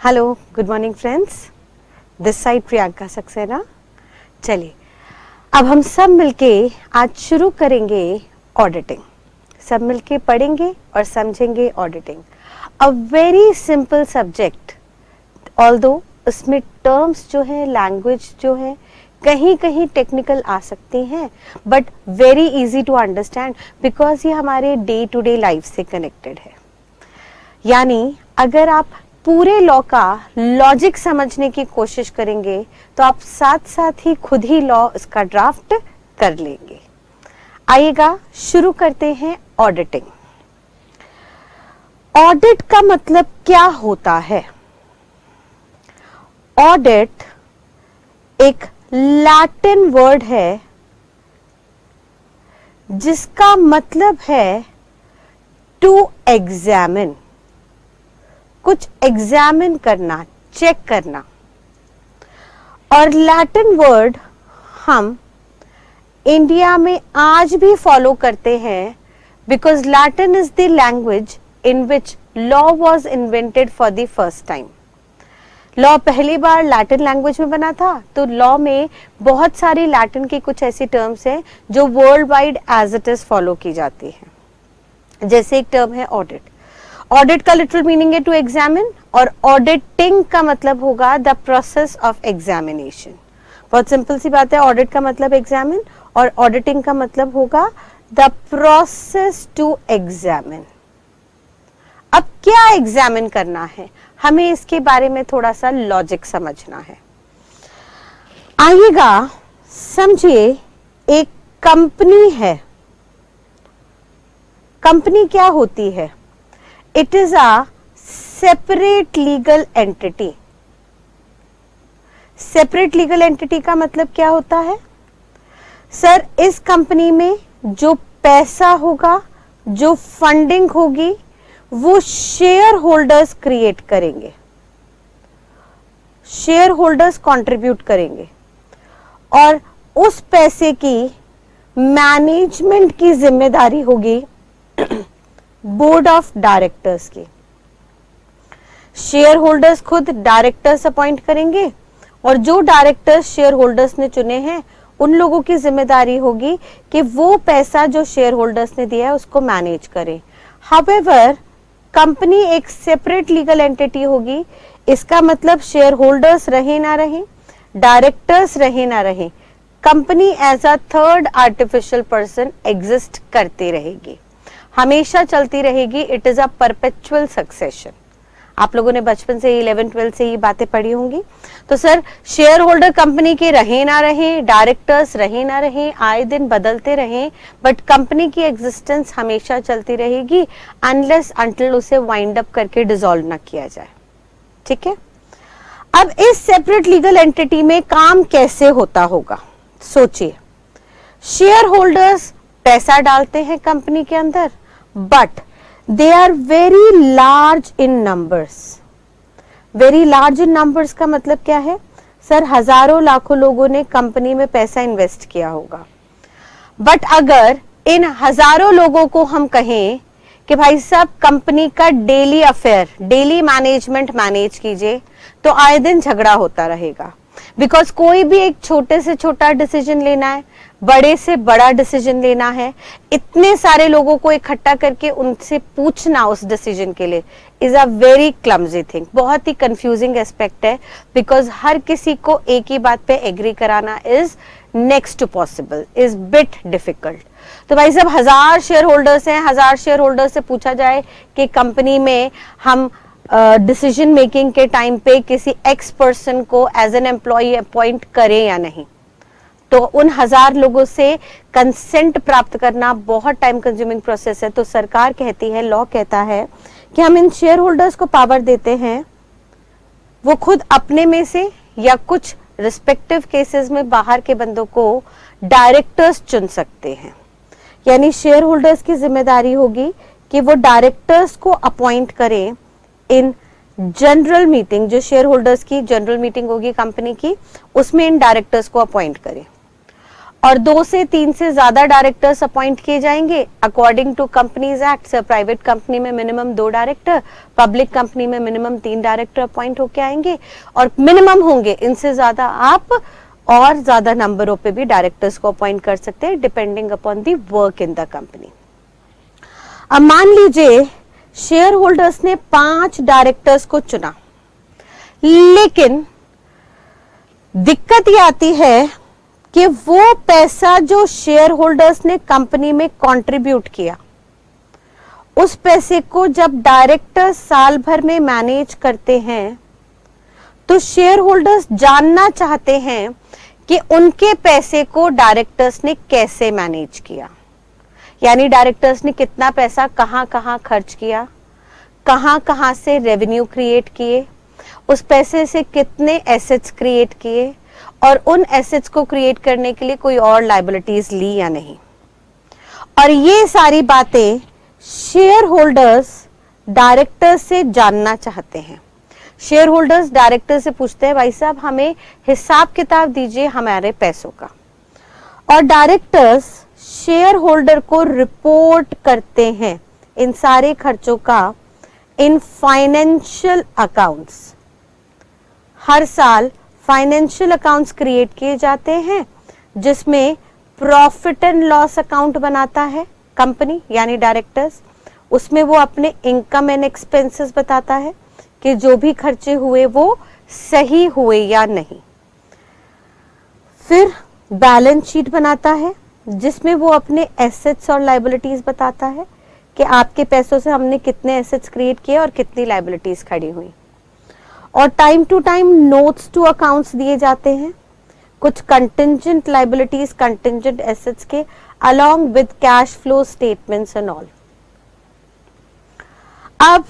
Hello, good morning friends. This side Priyanka Saxena. चलिए अब हम सब मिलके आज शुरू करेंगे ऑडिटिंग। सब मिलके पढ़ेंगे और समझेंगे auditing. A very simple subject, although उसमें टर्म्स जो है, लैंग्वेज जो है, कहीं कहीं टेक्निकल आ सकती हैं, but very easy to understand because ये हमारे डे टू डे लाइफ से कनेक्टेड है। यानी अगर आप पूरे लॉ का लॉजिक समझने की कोशिश करेंगे तो आप साथ साथ ही खुद ही लॉ इसका ड्राफ्ट कर लेंगे। आइएगा शुरू करते हैं ऑडिटिंग। ऑडिट का मतलब क्या होता है? ऑडिट एक लैटिन वर्ड है जिसका मतलब है टू एग्जामिन, कुछ एग्जामिन करना, चेक करना। और लैटिन वर्ड हम इंडिया में आज भी फॉलो करते हैं because Latin is the language in which law was invented for the first time. Law पहली बार लैटिन लैंग्वेज में बना था, तो लॉ में बहुत सारी लैटिन की कुछ ऐसी टर्म्स हैं जो world wide as it is follow की जाती हैं। जैसे एक टर्म है ऑडिट। ऑडिट का लिटरल मीनिंग है टू एग्जामिन, और ऑडिटिंग का मतलब होगा द प्रोसेस ऑफ एग्जामिनेशन। बहुत सिंपल सी बात है, ऑडिट का मतलब एग्जामिन और ऑडिटिंग का मतलब होगा द प्रोसेस टू एग्जामिन। अब क्या एग्जामिन करना है, हमें इसके बारे में थोड़ा सा लॉजिक समझना है। आइएगा समझिए, एक कंपनी है। कंपनी क्या होती है? It is a separate legal entity. Separate legal entity का मतलब क्या होता है? सर, इस कंपनी में जो पैसा होगा, जो फंडिंग होगी, वो शेयर होल्डर्स क्रिएट करेंगे, शेयर होल्डर्स कंट्रीब्यूट करेंगे, और उस पैसे की मैनेजमेंट की जिम्मेदारी होगी बोर्ड ऑफ डायरेक्टर्स की। शेयर होल्डर्स खुद डायरेक्टर्स अपॉइंट करेंगे, और जो डायरेक्टर्स शेयर होल्डर्स ने चुने हैं उन लोगों की जिम्मेदारी होगी कि वो पैसा जो शेयर होल्डर्स ने दिया है उसको मैनेज करें। हाउएवर, कंपनी एक सेपरेट लीगल एंटिटी होगी। इसका मतलब शेयर होल्डर्स रहे ना रहे, डायरेक्टर्स रहे ना रहे, company as a third artificial person exist करती रहेगी, हमेशा चलती रहेगी। It is a perpetual succession. आप लोगों ने बचपन से 11-12 से ये बातें पढ़ी होंगी। तो सर, शेयर होल्डर कंपनी के रहे ना रहे, डायरेक्टर्स रहे ना रहे, आए दिन बदलते रहे, बट कंपनी की एग्जिस्टेंस हमेशा चलती रहेगी अनलेस अंटिल उसे वाइंड अप करके डिसॉल्व ना किया जाए। ठीक है। अब इस सेपरेट लीगल एंटिटी में काम कैसे होता होगा, सोचिए। शेयर होल्डर्स पैसा डालते हैं कंपनी के अंदर, but they are very large in numbers। very large in numbers का मतलब क्या है? सर, हजारों लाखों लोगों ने कंपनी में पैसा इन्वेस्ट किया होगा, बट अगर इन हजारों लोगों को हम कहें कि भाई साहब कंपनी का daily affair, daily management manage कीजिए, तो आए दिन झगड़ा होता रहेगा। बिकॉज कोई भी एक छोटे से छोटा डिसीजन लेना है, बड़े से बड़ा डिसीजन लेना है, इतने सारे लोगों को इकट्ठा करके उनसे पूछना उस डिसीजन के लिए is a very clumsy thing. बहुत ही कंफ्यूजिंग एस्पेक्ट है, बिकॉज हर किसी को एक ही बात पे एग्री कराना is next to possible, is bit difficult. तो भाई साहब, 1000 शेयर होल्डर्स हैं, 1000 शेयर होल्डर से पूछा जाए कि कंपनी में हम डिसीजन मेकिंग के टाइम पे किसी एक्स पर्सन को एज एन एम्प्लॉय अपॉइंट करें या नहीं, तो उन 1000 लोगों से कंसेंट प्राप्त करना बहुत टाइम कंज्यूमिंग प्रोसेस है। तो सरकार कहती है, लॉ कहता है कि हम इन शेयर होल्डर्स को पावर देते हैं, वो खुद अपने में से या कुछ रिस्पेक्टिव केसेस में बाहर के बंदों को डायरेक्टर्स चुन सकते हैं। यानी शेयर होल्डर्स की जिम्मेदारी होगी कि वो डायरेक्टर्स को अपॉइंट करें इन जनरल मीटिंग, जो शेयर होल्डर्स की जनरल मीटिंग होगी कंपनी की, उसमें इन डायरेक्टर्स को अपॉइंट करें। और 2 से 3 से ज्यादा डायरेक्टर्स अपॉइंट किए जाएंगे according to companies act. Private company में मिनिमम 2 डायरेक्टर, पब्लिक कंपनी में मिनिमम 3 डायरेक्टर अपॉइंट होके आएंगे, और मिनिमम होंगे, इनसे ज्यादा आप और ज्यादा नंबरों पे भी डायरेक्टर्स को अपॉइंट कर सकते हैं depending upon the work in the company. अब मान लीजिए शेयर होल्डर्स ने 5 डायरेक्टर्स को चुना, लेकिन दिक्कत ये आती है कि वो पैसा जो शेयर होल्डर्स ने कंपनी में कंट्रीब्यूट किया, उस पैसे को जब डायरेक्टर्स साल भर में मैनेज करते हैं तो शेयर होल्डर्स जानना चाहते हैं कि उनके पैसे को डायरेक्टर्स ने कैसे मैनेज किया। यानी डायरेक्टर्स ने कितना पैसा कहां कहां खर्च किया, कहां कहां से रेवेन्यू क्रिएट किए, उस पैसे से कितने एसेट्स क्रिएट किए, और उन एसेट्स को क्रिएट करने के लिए कोई और लायबिलिटीज ली या नहीं। और ये सारी बातें शेयर होल्डर्स डायरेक्टर से जानना चाहते हैं। शेयर होल्डर्स डायरेक्टर से पूछते हैं, भाई साहब हमें हिसाब किताब दीजिए हमारे पैसों का, और डायरेक्टर्स शेयर होल्डर को रिपोर्ट करते हैं इन सारे खर्चों का इन फाइनेंशियल अकाउंट्स। हर साल फाइनेंशियल अकाउंट्स क्रिएट किए जाते हैं जिसमें प्रॉफिट एंड लॉस अकाउंट बनाता है कंपनी यानी डायरेक्टर्स। उसमें वो अपने इनकम एंड एक्सपेंसेस बताता है कि जो भी खर्चे हुए वो सही हुए या नहीं। फिर बैलेंस शीट बनाता है जिसमें वो अपने एसेट्स और लायबिलिटीज बताता है कि आपके पैसों से हमने कितने एसेट्स क्रिएट किए और कितनी लायबिलिटीज खड़ी हुई। और time to time notes to accounts दिए जाते हैं, कुछ कंटिंजेंट लायबिलिटीज, कंटिंजेंट एसेट्स के, along with cash flow statements and all. अब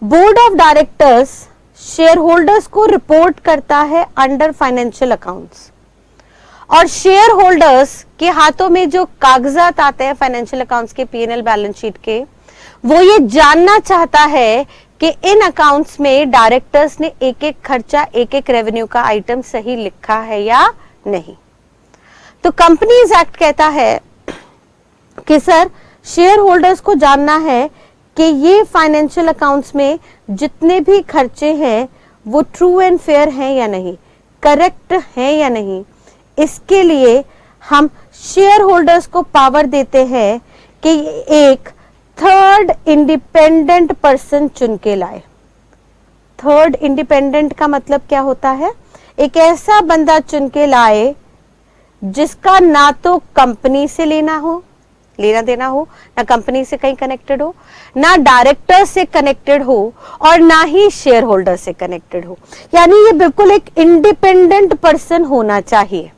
board of directors share holders को रिपोर्ट करता है अंडर फाइनेंशियल अकाउंट्स, और शेयर होल्डर्स के हाथों में जो कागजात आते हैं फाइनेंशियल अकाउंट्स के, पीएनएल बैलेंस शीट के, वो ये जानना चाहता है कि इन अकाउंट्स में डायरेक्टर्स ने एक एक खर्चा, एक एक रेवेन्यू का आइटम सही लिखा है या नहीं। तो कंपनीज एक्ट कहता है कि सर शेयर होल्डर्स को जानना है कि ये फाइनेंशियल अकाउंट्स में जितने भी खर्चे हैं वो ट्रू एंड फेयर हैं या नहीं, करेक्ट हैं या नहीं। इसके लिए हम शेयर होल्डर्स को पावर देते हैं कि एक थर्ड इंडिपेंडेंट पर्सन चुन के लाए। थर्ड इंडिपेंडेंट का मतलब क्या होता है? एक ऐसा बंदा चुन के लाए जिसका ना तो कंपनी से लेना देना हो, ना कंपनी से कहीं कनेक्टेड हो, ना डायरेक्टर से कनेक्टेड हो, और ना ही शेयर होल्डर से कनेक्टेड हो। यानी ये बिल्कुल एक इंडिपेंडेंट पर्सन होना चाहिए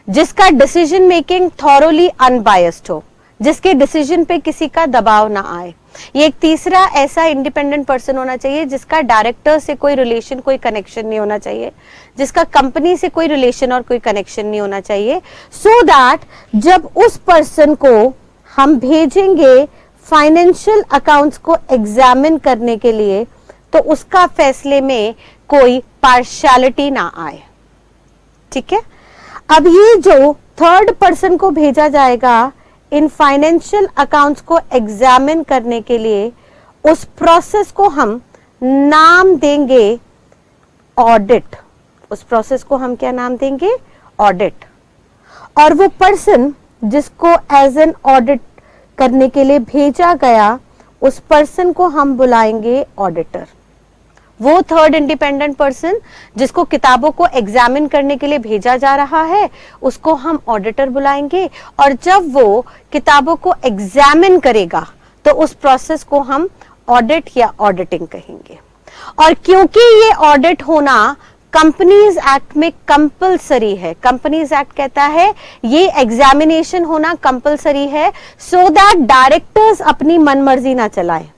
जिसका डिसीजन मेकिंग थॉरोली अनबायस्ड हो, जिसके डिसीजन पे किसी का दबाव ना आए। ये एक तीसरा ऐसा इंडिपेंडेंट पर्सन होना चाहिए जिसका डायरेक्टर से कोई रिलेशन, कोई कनेक्शन नहीं होना चाहिए, जिसका कंपनी से कोई रिलेशन और कोई कनेक्शन नहीं होना चाहिए, सो दैट जब उस पर्सन को हम भेजेंगे फाइनेंशियल अकाउंट्स को एग्जामिन करने के लिए तो उसका फैसले में कोई पार्शियलिटी ना आए। ठीक है, अब ये जो थर्ड पर्सन को भेजा जाएगा इन फाइनेंशियल अकाउंट्स को एग्जामिन करने के लिए, उस प्रोसेस को हम नाम देंगे ऑडिट। उस प्रोसेस को हम क्या नाम देंगे? ऑडिट। और वो पर्सन जिसको एज एन ऑडिट करने के लिए भेजा गया, उस पर्सन को हम बुलाएंगे ऑडिटर। वो थर्ड इंडिपेंडेंट पर्सन जिसको किताबों को एग्जामिन करने के लिए भेजा जा रहा है, उसको हम ऑडिटर बुलाएंगे, और जब वो किताबों को एग्जामिन करेगा तो उस प्रोसेस को हम ऑडिट या ऑडिटिंग कहेंगे। और क्योंकि ये ऑडिट होना कंपनीज एक्ट में कंपलसरी है, कंपनीज एक्ट कहता है ये एग्जामिनेशन होना कंपलसरी है, सो दैट डायरेक्टर्स अपनी मनमर्जी ना चलाएं।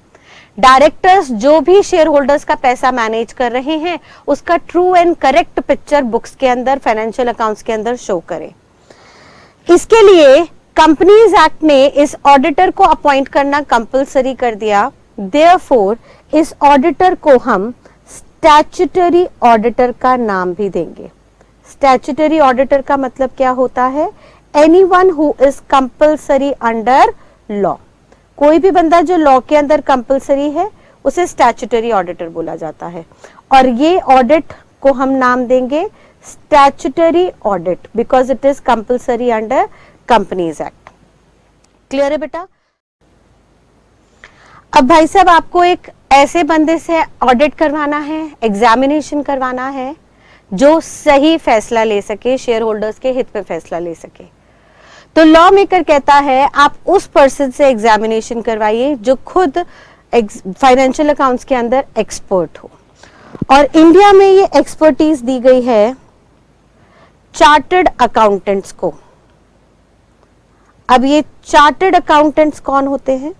डायरेक्टर्स जो भी शेयर होल्डर्स का पैसा मैनेज कर रहे हैं उसका true and correct picture books के अंदर, फाइनेंशियल अकाउंट्स के अंदर शो करें। इसके लिए कंपनीज एक्ट ने इस ऑडिटर को अपॉइंट करना कंपलसरी कर दिया। देयरफॉर इस ऑडिटर को हम स्टैट्यूटरी ऑडिटर का नाम भी देंगे। स्टैट्यूटरी ऑडिटर का मतलब क्या होता है? Anyone who is compulsory under law. कोई भी बंदा जो लॉ के अंदर कंपल्सरी है उसे स्टैट्यूटरी ऑडिटर बोला जाता है। और ये ऑडिट को हम नाम देंगे statutory audit because it is compulsory under companies act. Clear है बेटा? अब भाई साहब आपको एक ऐसे बंदे से ऑडिट करवाना है, एग्जामिनेशन करवाना है जो सही फैसला ले सके, शेयर होल्डर्स के हित में फैसला ले सके। तो लॉ मेकर कहता है आप उस पर्सन से एग्जामिनेशन करवाइए जो खुद फाइनेंशियल अकाउंट्स के अंदर एक्सपर्ट हो। और इंडिया में ये एक्सपर्टीज दी गई है चार्टर्ड अकाउंटेंट्स को। अब ये चार्टर्ड अकाउंटेंट्स कौन होते हैं?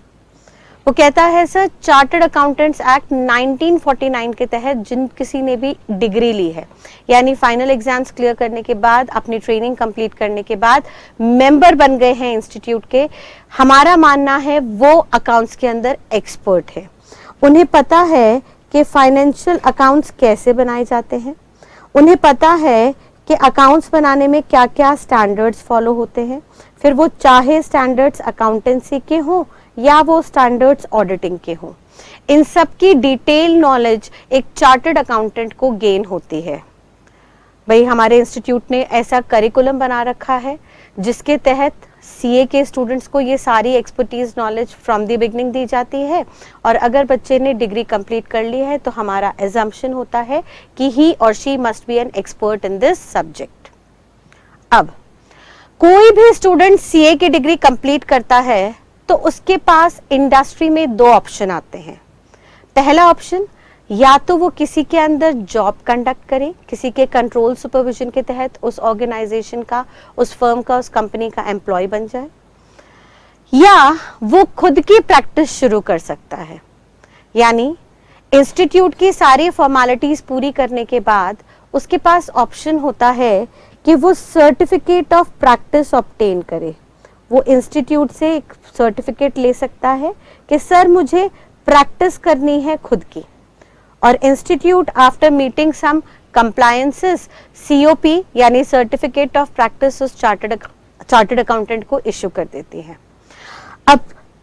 वो कहता है सर चार्टर्ड अकाउंटेंट्स एक्ट 1949 के तहत जिन किसी ने भी डिग्री ली है, यानी फाइनल एग्जाम्स क्लियर करने के बाद, अपनी ट्रेनिंग कंप्लीट करने के बाद मेंबर बन गए हैं इंस्टीट्यूट के, हमारा मानना है वो अकाउंट्स के अंदर एक्सपर्ट है। उन्हें पता है कि फाइनेंशियल अकाउंट्स कैसे बनाए जाते हैं, उन्हें पता है कि अकाउंट्स बनाने में क्या क्या स्टैंडर्ड्स फॉलो होते हैं, फिर वो चाहे स्टैंडर्ड्स अकाउंटेंसी के हों या वो स्टैंडर्ड्स ऑडिटिंग के हों, इन सब की डिटेल नॉलेज एक चार्टर्ड अकाउंटेंट को गेन होती है। भाई हमारे इंस्टीट्यूट ने ऐसा करिकुलम बना रखा है जिसके तहत सीए के स्टूडेंट्स को ये सारी expertise knowledge from the beginning दी जाती है। और अगर बच्चे ने डिग्री कंप्लीट कर ली है तो हमारा एजम्पशन होता है कि ही और she must be an expert in this subject. अब कोई भी स्टूडेंट सीए की डिग्री कंप्लीट करता है तो उसके पास इंडस्ट्री में दो ऑप्शन आते हैं। पहला ऑप्शन, या तो वो किसी के अंदर जॉब कंडक्ट करे, किसी के कंट्रोल सुपरविजन के तहत उस ऑर्गेनाइजेशन का, उस फर्म का, उस कंपनी का एम्प्लॉय बन जाए, या वो खुद की प्रैक्टिस शुरू कर सकता है। यानी इंस्टीट्यूट की सारी फॉर्मेलिटीज पूरी करने के बाद उसके पास ऑप्शन होता है कि वो सर्टिफिकेट ऑफ प्रैक्टिस ऑब्टेन करे। वो इंस्टीट्यूट से एक सर्टिफिकेट ले सकता है कि सर मुझे प्रैक्टिस करनी है खुद की, और institute after meeting some compliances COP यानी सर्टिफिकेट ऑफ प्रैक्टिस उस चार्टर्ड अकाउंटेंट को इश्यू कर देती है। अब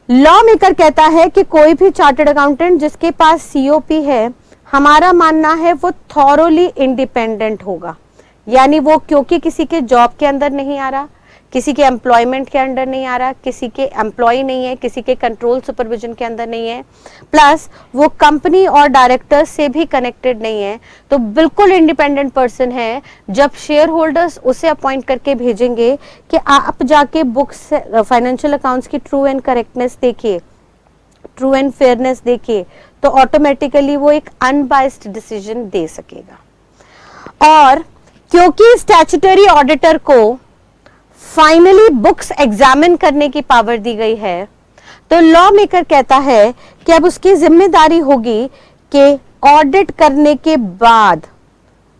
लॉ मेकर कहता है कि कोई भी चार्टर्ड अकाउंटेंट जिसके पास सीओपी है, हमारा मानना है वो थॉरोली इंडिपेंडेंट होगा। यानी वो क्योंकि किसी के जॉब के अंदर नहीं आ रहा, किसी के एम्प्लॉयमेंट के अंडर नहीं आ रहा, किसी के एम्प्लॉय नहीं है, किसी के कंट्रोल सुपरविजन के अंदर नहीं है, प्लस वो कंपनी और डायरेक्टर्स से भी कनेक्टेड नहीं है, तो बिल्कुल इंडिपेंडेंट पर्सन है। जब शेयर होल्डर्स उसे अपॉइंट करके भेजेंगे कि आप जाके बुक्स फाइनेंशियल अकाउंट्स की ट्रू एंड करेक्टनेस देखिए, ट्रू एंड फेयरनेस देखिए, तो ऑटोमेटिकली वो एक अनबाइस्ड डिसीजन दे सकेगा। और क्योंकि स्टैट्यूटरी ऑडिटर को फाइनली बुक्स एग्जामिन करने की पावर दी गई है, तो लॉ मेकर कहता है कि अब उसकी जिम्मेदारी होगी कि ऑडिट करने के बाद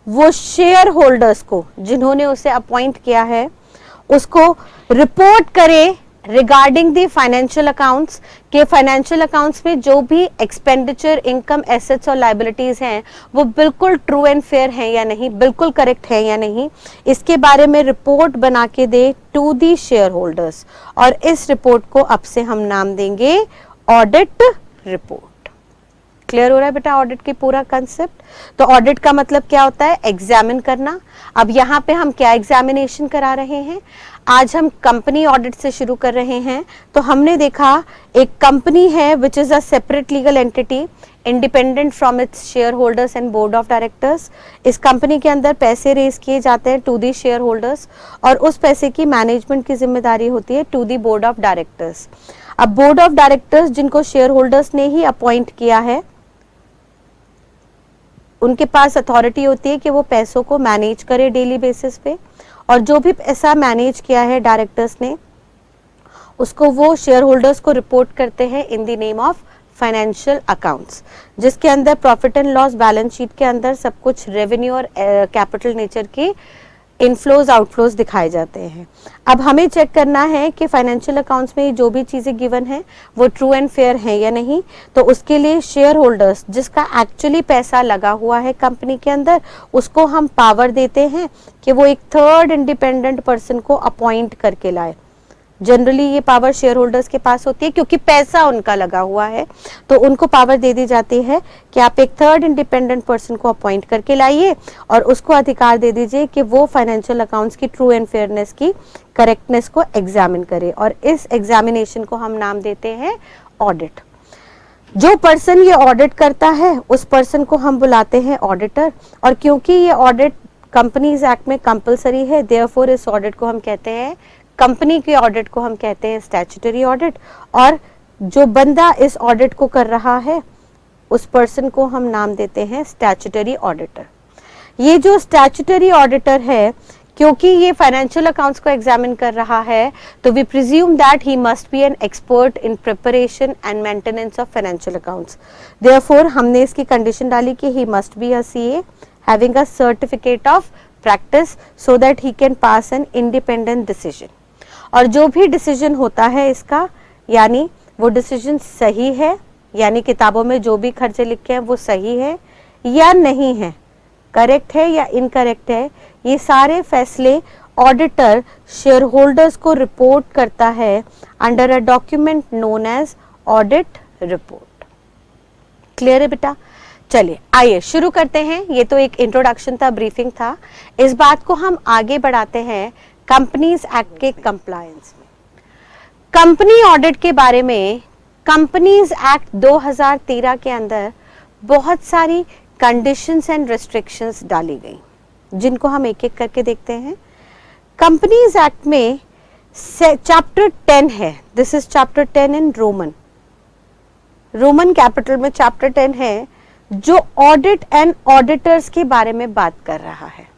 वो शेयर होल्डर्स को, जिन्होंने उसे अपॉइंट किया है, उसको रिपोर्ट करे रिगार्डिंग दी फाइनेंशियल अकाउंट्स, के फाइनेंशियल अकाउंट्स में जो भी एक्सपेंडिचर, इनकम, एसेट्स और लायबिलिटीज हैं वो बिल्कुल ट्रू एंड फेयर हैं या नहीं, बिल्कुल करेक्ट है या नहीं, इसके बारे में रिपोर्ट बना के दे टू दी शेयर होल्डर्स। और इस रिपोर्ट को अब से हम नाम देंगे ऑडिट रिपोर्ट। क्लियर हो रहा है बेटा ऑडिट की पूरा कंसेप्ट? तो ऑडिट का मतलब क्या होता है? एग्जामिन करना। अब यहाँ पे हम क्या एग्जामिनेशन करा रहे हैं? आज हम कंपनी ऑडिट से शुरू कर रहे हैं। तो हमने देखा एक कंपनी है which is a separate legal entity independent from its share holders and board of directors. इस कंपनी के अंदर पैसे रेज किए जाते हैं टू दी शेयर होल्डर्स, और उस पैसे की मैनेजमेंट की जिम्मेदारी होती है to the board of directors. अब बोर्ड ऑफ डायरेक्टर्स जिनको शेयर होल्डर्स ने ही अपॉइंट किया है, उनके पास अथॉरिटी होती है कि वो पैसों को मैनेज करे डेली बेसिस पे, और जो भी पैसा मैनेज किया है डायरेक्टर्स ने उसको वो शेयर होल्डर्स को रिपोर्ट करते हैं in the name of financial accounts, जिसके अंदर profit and loss balance sheet के अंदर सब कुछ रेवेन्यू और कैपिटल नेचर की इनफ्लोज आउटफ्लोज दिखाए जाते हैं। अब हमें चेक करना है कि फाइनेंशियल अकाउंट्स में जो भी चीजें गिवन है वो ट्रू एंड फेयर है या नहीं। तो उसके लिए शेयर होल्डर्स जिसका एक्चुअली पैसा लगा हुआ है कंपनी के अंदर, उसको हम पावर देते हैं कि वो एक थर्ड इंडिपेंडेंट पर्सन को अपॉइंट करके लाए। जनरली ये पावर शेयर होल्डर्स के पास होती है क्योंकि पैसा उनका लगा हुआ है, तो उनको पावर दे दी जाती है कि आप एक थर्ड इंडिपेंडेंट पर्सन को अपॉइंट करके लाइए और उसको अधिकार दे दीजिए कि वो फाइनेंशियल अकाउंट्स की ट्रू एंड फेयरनेस की करेक्टनेस को एग्जामिन करे, और इस एग्जामिनेशन को हम नाम देते हैं ऑडिट। जो पर्सन ये ऑडिट करता है उस पर्सन को हम बुलाते हैं ऑडिटर, और क्योंकि ये ऑडिट कंपनीज एक्ट में कंपलसरी है, देयरफॉर इस ऑडिट को हम कहते हैं, कंपनी के ऑडिट को हम कहते हैं स्टैट्यूटरी ऑडिट। और जो बंदा इस ऑडिट को कर रहा है उस पर्सन को हम नाम देते हैं स्टैट्यूटरी ऑडिटर। ये जो स्टैट्यूटरी ऑडिटर है, क्योंकि ये फाइनेंशियल अकाउंट्स को एग्जामिन कर रहा है, तो we presume that he must be an expert in preparation and maintenance of financial accounts. Therefore हमने इसकी कंडीशन डाली कि he must be a CA having a certificate of practice so that he can pass an independent decision. और जो भी decision होता है इसका, यानी वो डिसीजन सही है, यानी किताबों में जो भी खर्चे लिखे हैं वो सही है या नहीं है, करेक्ट है या इनकरेक्ट है, ये सारे फैसले ऑडिटर शेयर होल्डर्स को रिपोर्ट करता है under a document known as audit report. Clear है बेटा? चलिए आइए शुरू करते हैं। ये तो एक इंट्रोडक्शन था, ब्रीफिंग था। इस बात को हम आगे बढ़ाते हैं कंपनीज एक्ट के कंप्लायंस में। कंपनी ऑडिट के बारे में कंपनीज एक्ट 2013 के अंदर बहुत सारी कंडीशंस एंड रेस्ट्रिक्शंस डाली गई, जिनको हम एक एक करके देखते हैं। कंपनीज एक्ट में चैप्टर 10 है, this is chapter 10 in Roman capital में चैप्टर 10 है, जो ऑडिट एंड ऑडिटर्स के बारे में बात कर रहा है।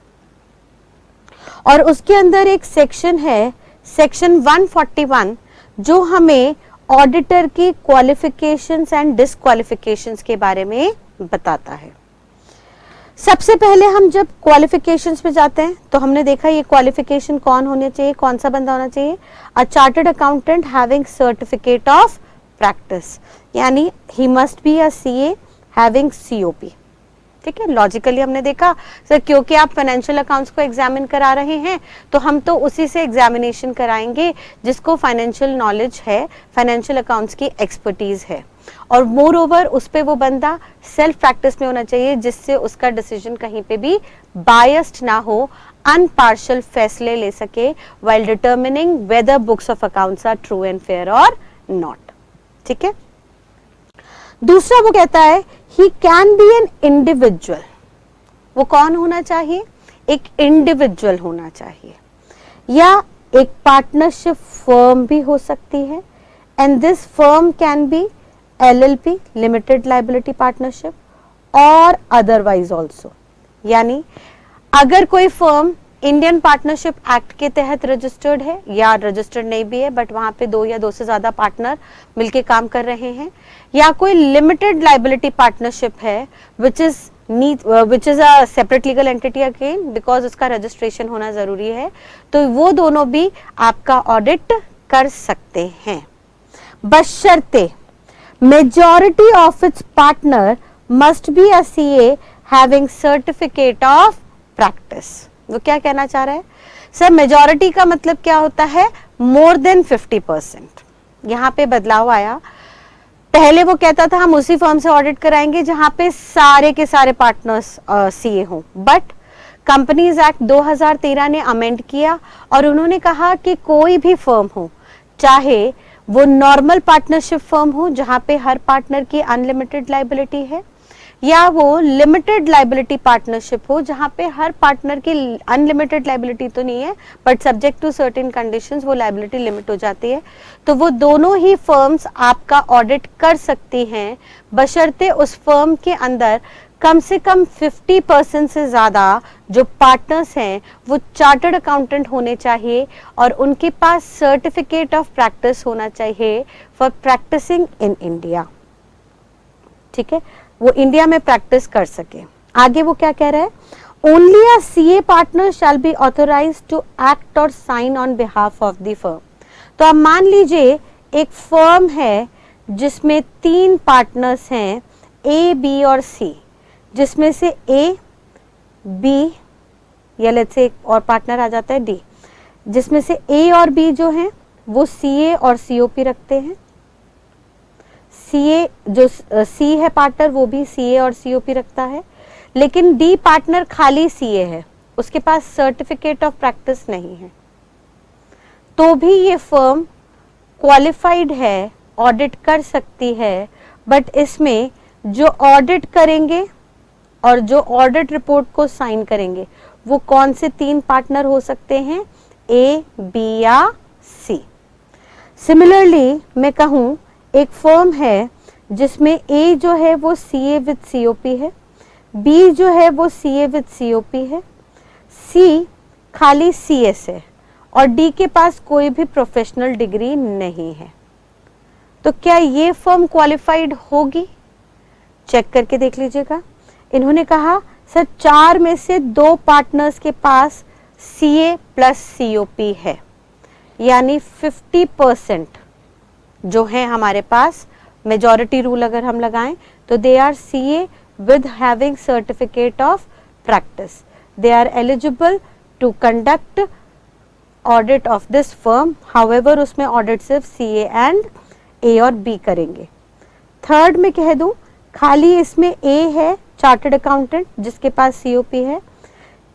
और उसके अंदर एक सेक्शन है, सेक्शन 141, जो हमें ऑडिटर की क्वालिफिकेशंस एंड डिसक्वालिफिकेशंस के बारे में बताता है। सबसे पहले हम जब क्वालिफिकेशंस पे जाते हैं तो हमने देखा ये क्वालिफिकेशन कौन होने चाहिए, कौन सा बंदा होना चाहिए, a chartered accountant having certificate of practice, यानी he must be a CA having COP. ठीक है, लॉजिकली हमने देखा सर क्योंकि आप फाइनेंशियल अकाउंट्स को एग्जामिन करा रहे हैं तो हम तो उसी से एग्जामिनेशन कराएंगे जिसको फाइनेंशियल नॉलेज है, फाइनेंशियल अकाउंट्स की एक्सपर्टीज है, और मोर ओवर उस पे वो बंदा सेल्फ प्रैक्टिस में होना चाहिए जिससे उसका डिसीजन कहीं पे भी बायस्ड ना हो, अनपार्शियल फैसले ले सके while determining whether books of accounts are true and fair और नॉट। ठीक है, दूसरा वो कहता है he can be an individual. वो कौन होना चाहिए? एक इंडिविजुअल होना चाहिए, या एक पार्टनरशिप फर्म भी हो सकती है, and this firm can be LLP limited liability partnership और अदरवाइज ऑल्सो। यानी अगर कोई फर्म इंडियन पार्टनरशिप एक्ट के तहत रजिस्टर्ड है या रजिस्टर्ड नहीं भी है बट वहां पे 2 या 2 से ज्यादा पार्टनर मिलके काम कर रहे हैं, या कोई लिमिटेड लाइबिलिटी पार्टनरशिप है which is a separate legal entity again because उसका रजिस्ट्रेशन होना जरूरी है, तो वो दोनों भी आपका ऑडिट कर सकते हैं, बशर्ते majority of its partner must be a CA having certificate of practice। वो क्या कहना चाह रहा है सर? मेजॉरिटी का मतलब क्या होता है? More than 50%। यहाँ पे बदलाव आया, पहले वो कहता था हम उसी फर्म से ऑडिट कराएंगे जहां पे सारे के सारे पार्टनर्स सीए हों, बट कंपनीज एक्ट 2013 ने अमेंड किया और उन्होंने कहा कि कोई भी फर्म हो, चाहे वो नॉर्मल पार्टनरशिप फर्म हो जहां पे हर पार्टनर की अनलिमिटेड लाइबिलिटी है, या वो लिमिटेड लाइबिलिटी पार्टनरशिप हो जहां पे हर पार्टनर की अनलिमिटेड लाइबिलिटी तो नहीं है but subject to certain conditions वो लाइबिलिटी लिमिट हो जाती है, तो वो दोनों ही फर्म्स आपका ऑडिट कर सकती हैं, बशर्ते उस फर्म के अंदर कम से कम 50% से ज्यादा जो पार्टनर्स हैं वो चार्टर्ड अकाउंटेंट होने चाहिए और उनके पास सर्टिफिकेट ऑफ प्रैक्टिस होना चाहिए फॉर प्रैक्टिसिंग इन इंडिया। ठीक है, वो इंडिया में प्रैक्टिस कर सके। आगे वो क्या कह रहा है? only a CA partner shall be authorized to act or sign on behalf of the firm. तो अब मान लीजिए एक फर्म है जिसमें 3 पार्टनर्स हैं A, B और C, जिसमें से A, B या लेट्स से एक और पार्टनर आ जाता है D, जिसमें से A और B जो हैं वो CA और COP रखते हैं। CA जो C है पार्टनर वो भी CA और COP रखता है, लेकिन D पार्टनर खाली CA है, उसके पास सर्टिफिकेट ऑफ प्रैक्टिस नहीं है, तो भी ये फर्म क्वालिफाइड है, ऑडिट कर सकती है। बट इसमें जो ऑडिट करेंगे और जो ऑडिट रिपोर्ट को साइन करेंगे वो कौन से 3 पार्टनर हो सकते हैं, A, B या C। सिमिलरली मैं कहूं एक फर्म है जिसमें A जो है वो CA विद COP है, B जो है वो CA विद COP है, C खाली CS है और D के पास कोई भी प्रोफेशनल डिग्री नहीं है, तो क्या ये फर्म क्वालिफाइड होगी? चेक करके देख लीजिएगा। इन्होंने कहा सर 4 में से 2 पार्टनर्स के पास CA प्लस COP है, यानी 50% जो है हमारे पास, मेजॉरिटी रूल अगर हम लगाएं तो they are CA with having certificate of practice, they are eligible to conduct audit of this firm, however उसमें audit सिर्फ CA and A और B करेंगे। थर्ड में कह दूं खाली इसमें A है चार्टर्ड अकाउंटेंट जिसके पास COP है,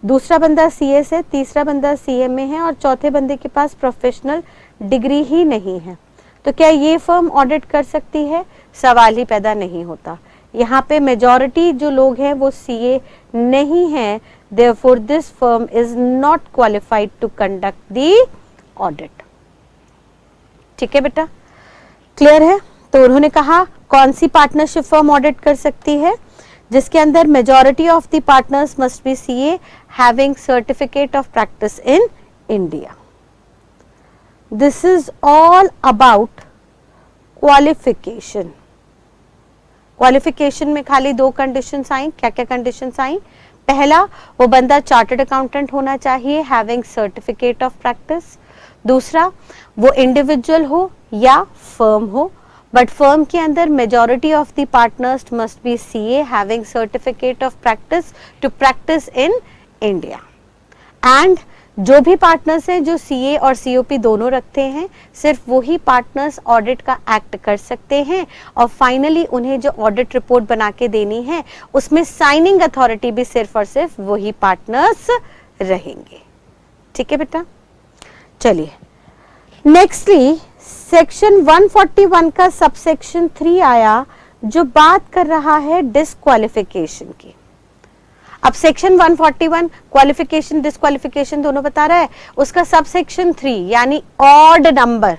दूसरा बंदा CS है, तीसरा बंदा CMA है और चौथे बंदे के पास प्रोफेशनल डिग्री ही नहीं है, तो क्या ये फर्म ऑडिट कर सकती है? सवाल ही पैदा नहीं होता। यहाँ पे मेजॉरिटी जो लोग हैं वो CA नहीं है, therefore this firm is not qualified to conduct the audit। ठीक है बेटा, क्लियर है? तो उन्होंने कहा कौन सी पार्टनरशिप फर्म ऑडिट कर सकती है, जिसके अंदर majority of the partners must be CA having certificate of practice in India. This is all about qualification. Qualification में खाली 2 कंडीशंस आई। क्या क्या कंडीशंस आई? पहला, वो बंदा चार्टर्ड अकाउंटेंट होना चाहिए हैविंग सर्टिफिकेट ऑफ प्रैक्टिस। दूसरा, वो इंडिविजुअल हो या फर्म हो, बट फर्म के अंदर majority of the partners must be CA having certificate of practice to practice in India. And जो भी पार्टनर्स हैं जो CA और COP दोनों रखते हैं, सिर्फ वही पार्टनर्स ऑडिट का एक्ट कर सकते हैं और फाइनली उन्हें जो ऑडिट रिपोर्ट बना के देनी है उसमें साइनिंग अथॉरिटी भी सिर्फ और सिर्फ वही पार्टनर्स रहेंगे। ठीक है बेटा, चलिए नेक्स्टली सेक्शन 141 का सबसेक्शन 3 आया जो बात कर रहा है डिस्क्वालिफिकेशन की। अब सेक्शन 141 क्वालिफिकेशन डिस्क्वालिफिकेशन दोनों बता रहा है, उसका सबसेक्शन 3 यानी ऑड नंबर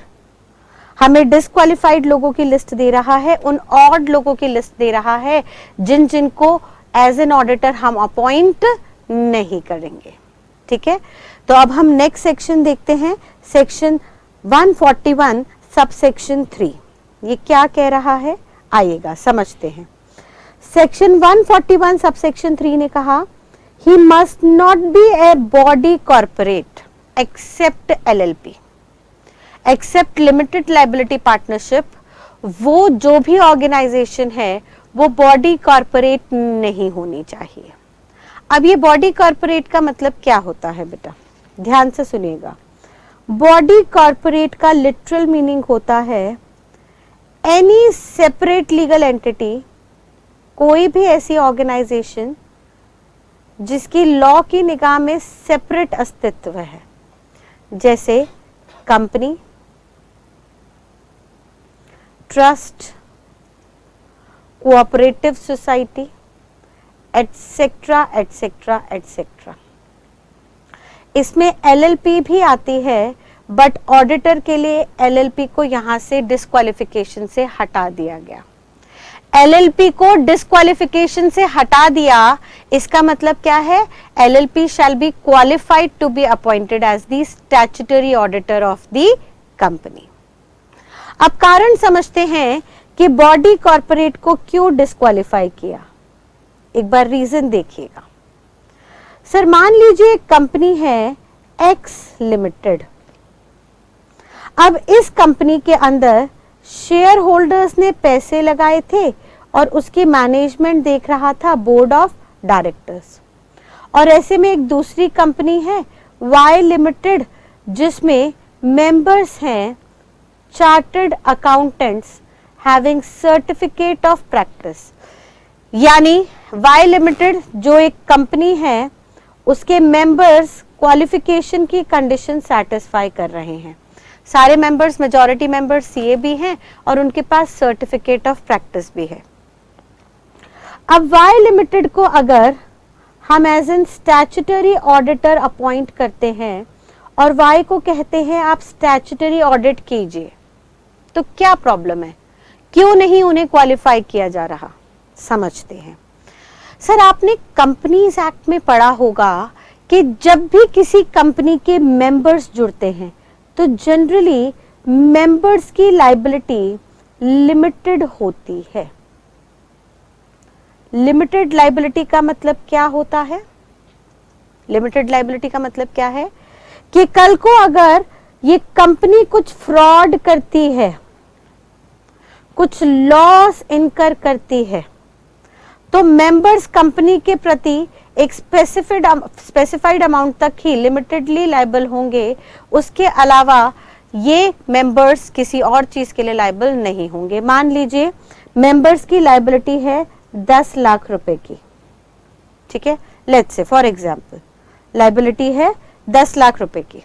हमें डिस्क्वालिफाइड लोगों की लिस्ट दे रहा है, उन ऑड लोगों की लिस्ट दे रहा है जिनको एज एन ऑडिटर हम अपॉइंट नहीं करेंगे। ठीक है, तो अब हम नेक्स्ट सेक्शन देखते हैं, सेक्शन 141 सबसेक्शन 3। ये क्या कह रहा है, आइएगा समझते हैं। सेक्शन 141 सबसेक्शन 3 ने कहा he must not be a body corporate except LLP, except limited liability partnership. वो जो भी ऑर्गेनाइजेशन है वो बॉडी कॉर्पोरेट नहीं होनी चाहिए। अब ये बॉडी कॉर्पोरेट का मतलब क्या होता है बेटा, ध्यान से सुनिएगा। बॉडी कॉर्पोरेट का लिटरल मीनिंग होता है एनी सेपरेट लीगल एंटिटी, कोई भी ऐसी ऑर्गेनाइजेशन जिसकी लॉ की निगाह में सेपरेट अस्तित्व है, जैसे company, trust, cooperative society, etcetera etcetera etcetera. इसमें LLP भी आती है, बट ऑडिटर के लिए LLP को यहां से डिस्क्वालिफिकेशन से हटा दिया गया। LLP को डिस्क्वालिफिकेशन से हटा दिया, इसका मतलब क्या है, LLP shall be qualified to be appointed as the statutory auditor of the company. अब कारण समझते हैं कि बॉडी कॉर्पोरेट को क्यों डिस्क्वालिफाई किया। एक बार रीजन देखिएगा। सर मान लीजिए कंपनी है एक्स लिमिटेड। अब इस कंपनी के अंदर शेयर होल्डर्स ने पैसे लगाए थे और उसकी मैनेजमेंट देख रहा था बोर्ड ऑफ डायरेक्टर्स। और ऐसे में एक दूसरी कंपनी है वाई लिमिटेड जिसमें मेंबर्स हैं chartered accountants having certificate of practice. यानी वाई लिमिटेड जो एक कंपनी है उसके मेंबर्स क्वालिफिकेशन की कंडीशन सेटिस्फाई कर रहे हैं। सारे मेंबर्स, मेजॉरिटी मेंबर्स सीए भी हैं और उनके पास सर्टिफिकेट ऑफ प्रैक्टिस भी है। अब वाई लिमिटेड को अगर हम as an statutory auditor appoint करते हैं और वाई को कहते हैं आप स्टैट्यूटरी ऑडिट कीजिए, तो क्या प्रॉब्लम है? क्यों नहीं उन्हें क्वालिफाई किया जा रहा? समझते हैं। सर आपने कंपनीज एक्ट में पढ़ा होगा कि जब भी किसी कंपनी के मेंबर्स जुड़ते हैं तो जनरली मेंबर्स की लायबिलिटी लिमिटेड होती है। लिमिटेड लायबिलिटी का मतलब क्या होता है? लिमिटेड लायबिलिटी का मतलब क्या है कि कल को अगर ये कंपनी कुछ फ्रॉड करती है, कुछ लॉस इनकर करती है, तो मेंबर्स कंपनी के प्रति एक स्पेसिफाइड अमाउंट तक ही लिमिटेडली लायबल होंगे। उसके अलावा ये मेंबर्स किसी और चीज के लिए लायबल नहीं होंगे। मान लीजिए मेंबर्स की लायबिलिटी है 10 लाख रुपए की, ठीक है, let's say for example liability है 10 लाख रुपए की,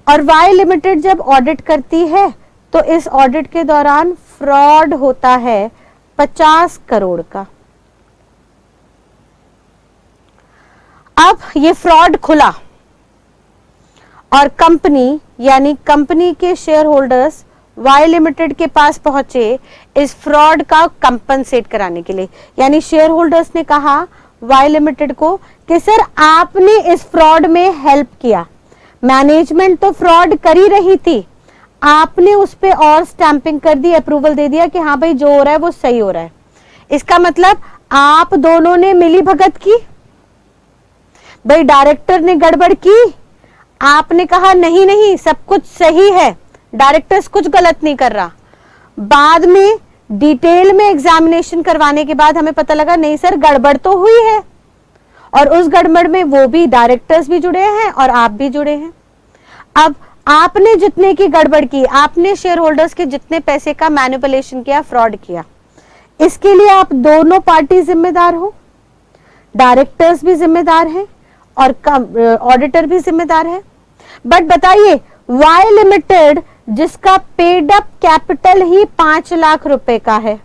और वाई लिमिटेड जब ऑडिट करती है तो इस ऑडिट के दौरान फ्रॉड होता है 50 करोड़ का। अब ये फ्रॉड खुला और कंपनी यानी कंपनी के शेयर होल्डर्स वाई लिमिटेड के पास पहुंचे इस फ्रॉड का कंपनसेट कराने के लिए। यानी शेयर होल्डर्स ने कहा वाई लिमिटेड को कि सर आपने इस फ्रॉड में हेल्प किया, मैनेजमेंट तो फ्रॉड कर ही रही थी, आपने उस पे और स्टैंपिंग कर दी, अप्रूवल दे दिया कि हाँ भाई जो हो रहा है वो सही हो रहा है। इसका मतलब आप दोनों ने मिली भगत की। भाई डायरेक्टर ने गड़बड़ की, आपने कहा नहीं नहीं सब कुछ सही है, डायरेक्टर्स कुछ गलत नहीं कर रहा। बाद में डिटेल में एग्जामिनेशन करवाने के बाद हमें पता लगा नहीं सर गड़बड़ तो हुई है, और उस गड़बड़ में वो भी डायरेक्टर्स भी जुड़े हैं और आप भी जुड़े हैं। अब आपने जितने की गड़बड़ की, आपने शेयर होल्डर्स के जितने पैसे का मैनिपुलेशन किया, फ्रॉड किया, इसके लिए आप दोनों पार्टी जिम्मेदार हो। डायरेक्टर्स भी जिम्मेदार हैं और ऑडिटर भी जिम्मेदार है। बट बताइए वाई लिमिटेड जिसका पेड अप कैपिटल ही 5 लाख रुपए का है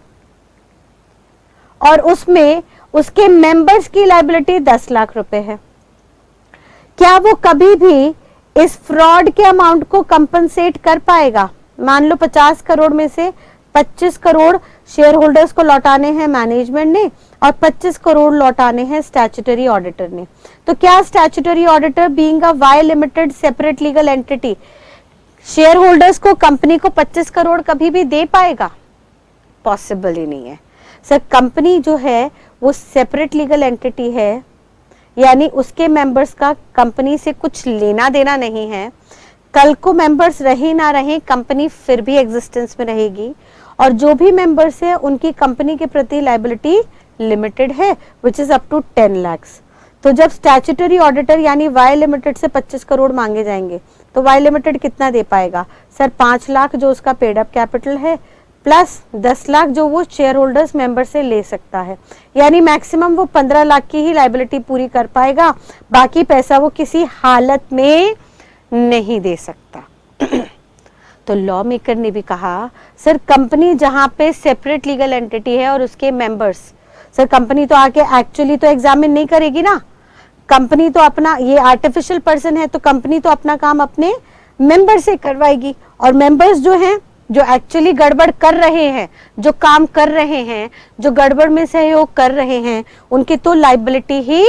और उसमें उसके मेंबर्स की लायबिलिटी 10 लाख रुपए है, क्या वो कभी भी इस फ्रॉड के अमाउंट को कंपनसेट कर पाएगा? मान लो 50 करोड़ में से 25 करोड़ शेयर होल्डर्स को लौटाने हैं मैनेजमेंट ने और 25 करोड़ लौटाने हैं स्टैट्यूटरी ऑडिटर ने। तो क्या statutory auditor being a Y limited separate legal entity share holders को कंपनी को 25 करोड़ कभी भी दे पाएगा? पॉसिबल ही नहीं है सर। कंपनी जो है वो सेपरेट लीगल एंटिटी है, यानी उसके मेंबर्स का कंपनी से कुछ लेना देना नहीं है। कल को मेंबर्स रहे ना रहे कंपनी फिर भी एग्जिस्टेंस में रहेगी और जो भी मेंबर्स है उनकी कंपनी के प्रति लायबिलिटी लिमिटेड है which is up to 10 lakh. तो जब स्टैट्यूटरी ऑडिटर यानी वाई लिमिटेड से 25 करोड़ मांगे जाएंगे तो वाई लिमिटेड कितना दे पाएगा? सर 5 लाख जो उसका पेड अप कैपिटल है प्लस 10 लाख जो वो शेयर होल्डर्स मेंबर से ले सकता है, यानी मैक्सिमम वो 15 लाख की ही लायबिलिटी पूरी कर पाएगा, बाकी पैसा वो किसी हालत में नहीं दे सकता। तो लॉ मेकर ने भी कहा सर कंपनी जहां पे सेपरेट लीगल एंटिटी है और उसके मेंबर्स, सर कंपनी तो आके एक्चुअली तो एग्जामिन नहीं करेगी ना, कंपनी तो अपना, ये आर्टिफिशियल पर्सन है तो कंपनी तो अपना काम अपने मेंबर से करवाएगी और मेंबर्स जो हैं जो एक्चुअली गड़बड़ कर रहे हैं, जो काम कर रहे हैं, जो गड़बड़ में सहयोग कर रहे हैं, उनकी तो लायबिलिटी ही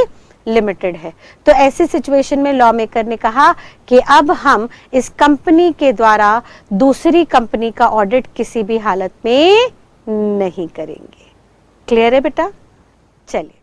लिमिटेड है। तो ऐसी सिचुएशन में लॉ मेकर ने कहा कि अब हम इस कंपनी के द्वारा दूसरी कंपनी का ऑडिट किसी भी हालत में नहीं करेंगे। क्लियर है बेटा? चलिए।